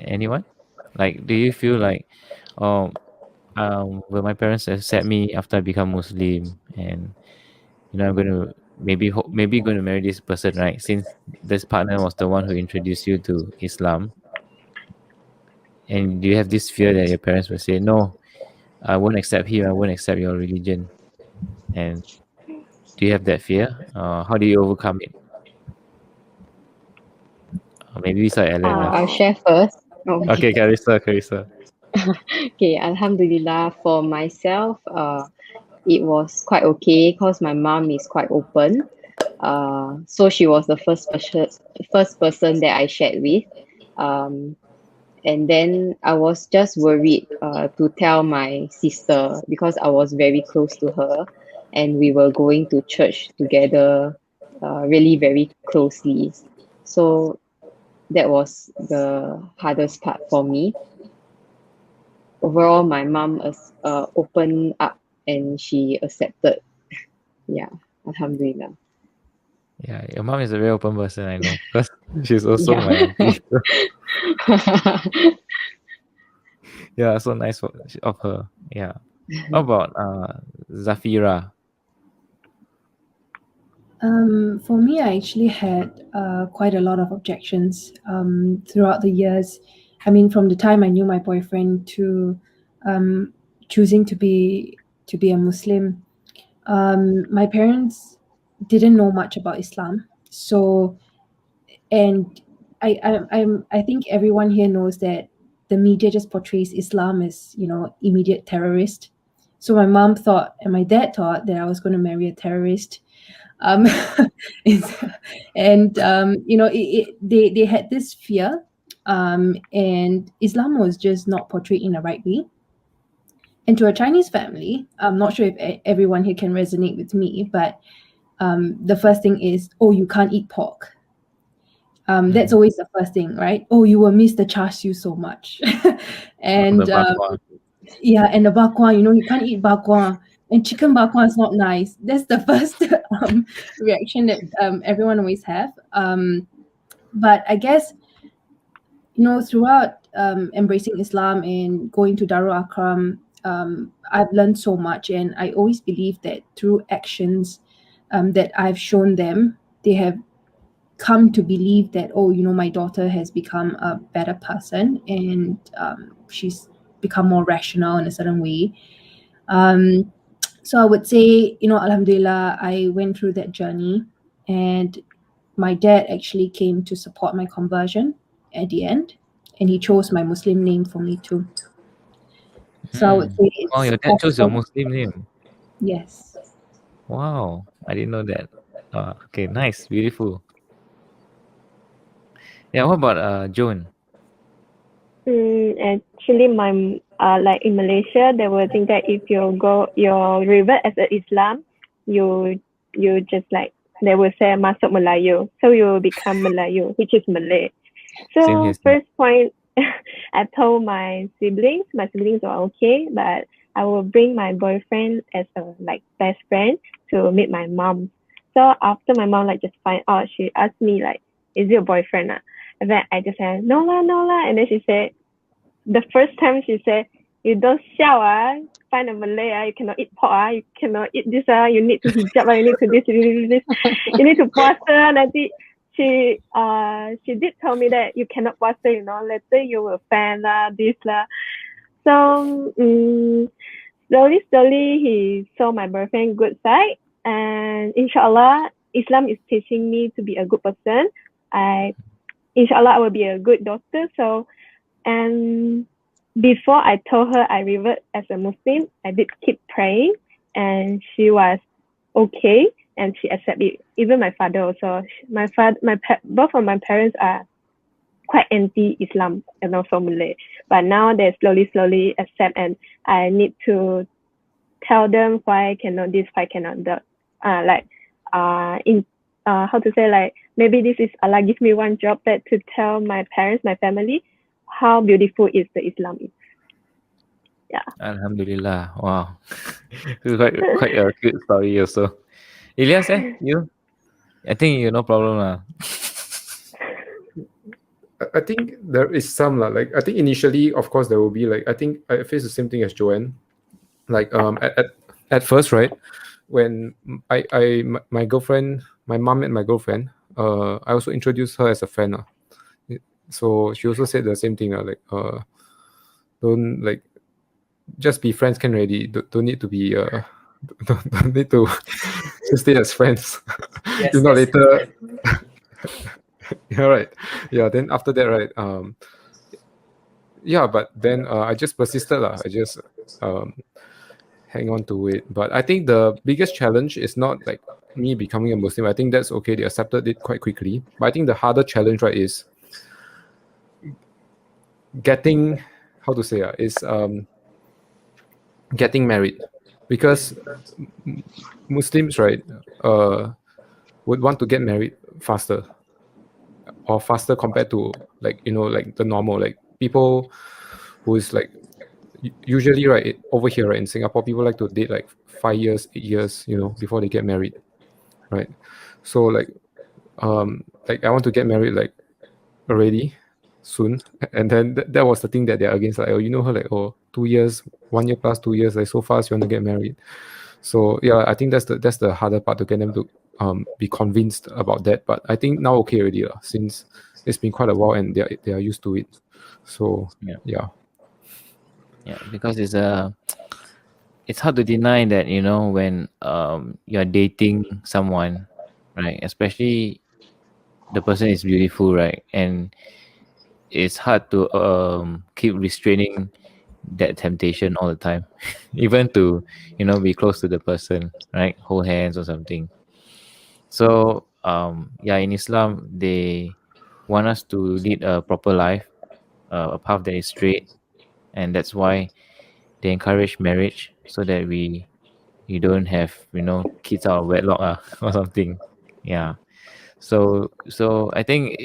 anyone? Like, do you feel like, oh, will my parents accept me after I become Muslim? And I'm going to maybe going to marry this person, right? Since this partner was the one who introduced you to Islam, and do you have this fear that your parents will say, no, I won't accept him, I won't accept your religion? And do you have that fear? How do you overcome it? Maybe we start Ellen lah. I'll share first. Oh, Okay, okay. Carissa. Okay, Alhamdulillah, for myself, it was quite okay because my mom is quite open. So she was the first person that I shared with. And then I was just worried to tell my sister because I was very close to her and we were going to church together, really very closely. So that was the hardest part for me. Overall, my mom opened up and she accepted. Yeah, Alhamdulillah. Yeah, your mom is a very open person, I know, because she's also Yeah. my auntie. Yeah, so nice of her. Yeah. How about Zafira? For me, I actually had quite a lot of objections throughout the years. I mean, from the time I knew my boyfriend to choosing to be a Muslim. My parents didn't know much about Islam, so and I think everyone here knows that the media just portrays Islam as immediate terrorist. So my mom thought and my dad thought that I was going to marry a terrorist. um and they had this fear, and Islam was just not portrayed in the right way. And to a Chinese family, I'm not sure if everyone here can resonate with me, but the first thing is, oh, you can't eat pork. That's always the first thing, right? Oh, you will miss the char siu so much. And The bakwa. yeah, and the bak kwa, you can't eat bak kwa. And chicken bak kwa is not nice. That's the first reaction that everyone always have. But I guess, throughout embracing Islam and going to Darul Akram, I've learned so much, and I always believe that through actions that I've shown them, they have come to believe that, oh, my daughter has become a better person, and she's become more rational in a certain way. So I would say, Alhamdulillah, I went through that journey, and my dad actually came to support my conversion at the end, and he chose my Muslim name for me too. So I would say Oh, it's your dad chose your Muslim name. yes. Wow, I didn't know that. Okay, nice, beautiful. Yeah, what about Joan? Actually, my like in Malaysia, they will think that if you revert as a Islam, you just like they will say masuk Melayu, so you will become Melayu, which is Malay. Same here. So first point, I told my siblings are okay, but I will bring my boyfriend as a like best friend to meet my mom. So after my mom like just find out, she asked me like, "Is it your boyfriend?" And then I just said, "No lah, no lah." And then she said, the first time she said, "You don't shout find a Malay you cannot eat pork you cannot eat this you need to hijab you need to this, you need to puasa nanti." She did tell me that you cannot puasa, later you will fan this lah. So slowly he saw my boyfriend good side, and inshallah Islam is teaching me to be a good person. Inshallah I will be a good daughter. So, and before I told her I revert as a Muslim, I did keep praying, and she was okay, and she accepted it. Even my father also. Both of my parents are quite anti-Islam and also Malay, but now they slowly accept, and I need to tell them why cannot this, why cannot that. How to say, like, maybe this is Allah give me one job that to tell my parents, my family, how beautiful is the Islam is. Yeah. Alhamdulillah. Wow. It's quite a cute story also. Ilyas, you? I think you no problem lah. I think there is some lah. Like I think initially, of course, there will be like I think I face the same thing as Joanne. Like at first, right, when my girlfriend, my mom met my girlfriend, I also introduced her as a friend. So she also said the same thing. Like don't like just be friends can already. Don't need to be don't need to just stay as friends. Yes, You know yes, later. yes. Yeah, right. Yeah, then after that, right, yeah, but then I just persisted lah. I just um hang on to it. But I think the biggest challenge is not like me becoming a Muslim. I think that's okay. They accepted it quite quickly. But I think the harder challenge, right, is getting how to say is getting married, because Muslims, right, would want to get married faster, or faster compared to like like the normal like people who is like usually right over here, right, in Singapore, people like to date like 5 years, 8 years, before they get married, right? So like I want to get married like already soon, and then that was the thing that they're against. Like, oh, her like, oh, 2 years, 1 year plus 2 years, like so fast you want to get married. So yeah, I think that's the harder part, to get them to be convinced about that. But I think now okay already, since it's been quite a while and they are used to it. So yeah. Yeah, because it's hard to deny that when you're dating someone, right? Especially the person is beautiful, right? And it's hard to keep restraining that temptation all the time, even to be close to the person, right? Hold hands or something. So yeah, in Islam they want us to lead a proper life, a path that is straight, and that's why they encourage marriage, so that you don't have kids out of wedlock or something. Yeah. So I think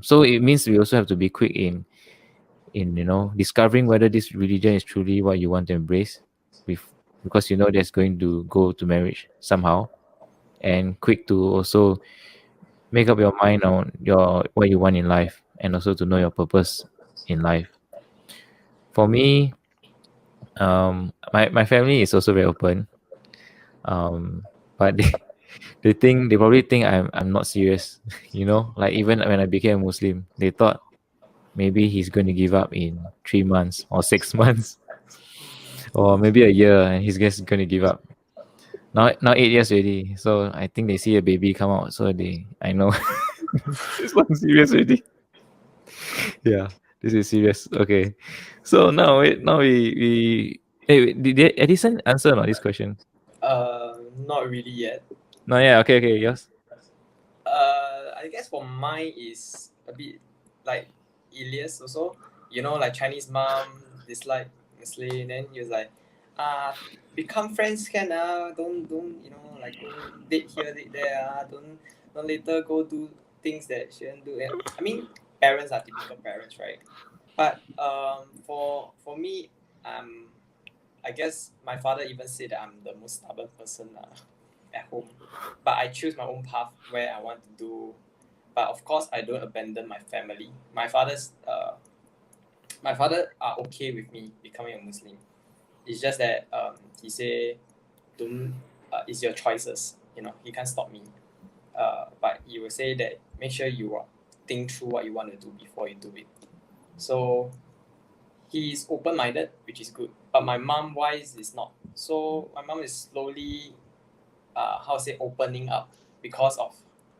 so it means we also have to be quick in discovering whether this religion is truly what you want to embrace, with because that's going to go to marriage somehow, and quick to also make up your mind on what you want in life, and also to know your purpose in life. For me, my family is also very open, but they probably think I'm not serious. Like even when I became a Muslim, they thought maybe he's going to give up in 3 months or 6 months, or maybe a year, and he's just going to give up. Now 8 years already, so I think they see a baby come out, so I know this one's serious already. Yeah, this is serious. Okay, so now we hey, did Edison answer or not this question? Not really yet. No, yeah, okay, yes. I guess for mine is a bit like Elias also. Like Chinese mom dislike Muslim, then he was like, become friends can don't like go date here, date there, don't later go do things that shouldn't do. And I mean, parents are typical parents, right? But for me, I guess my father even said that I'm the most stubborn person at home. But I choose my own path where I want to do. But of course, I don't abandon my family. My father are okay with me becoming a Muslim. It's just that he say, don't. It's your choices. He can't stop me. But he will say that make sure you think through what you want to do before you do it. So he's open-minded, which is good. But my mom wise is not. So my mom is slowly opening up because of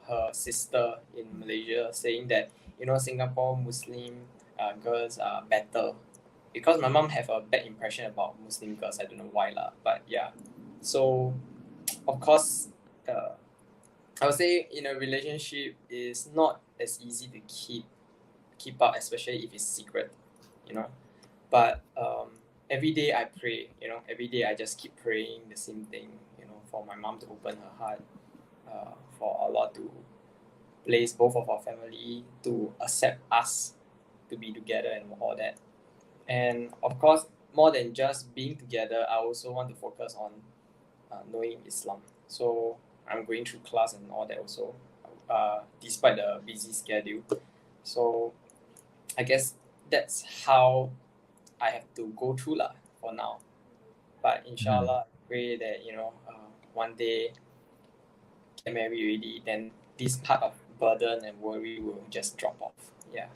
her sister in Malaysia saying that Singapore Muslim girls are better, because my mom have a bad impression about Muslim girls. I don't know why lah, but yeah. So of course, I would say in a relationship is not as easy to keep up, especially if it's secret, But every day I pray, every day I just keep praying the same thing, for my mom to open her heart, for Allah to place both of our family to accept us to be together and all that. And of course, more than just being together, I also want to focus on knowing Islam. So I'm going through class and all that also, despite the busy schedule. So I guess that's how I have to go through lah for now. But inshallah, I pray that one day get married already, then this part of burden and worry will just drop off. Yeah.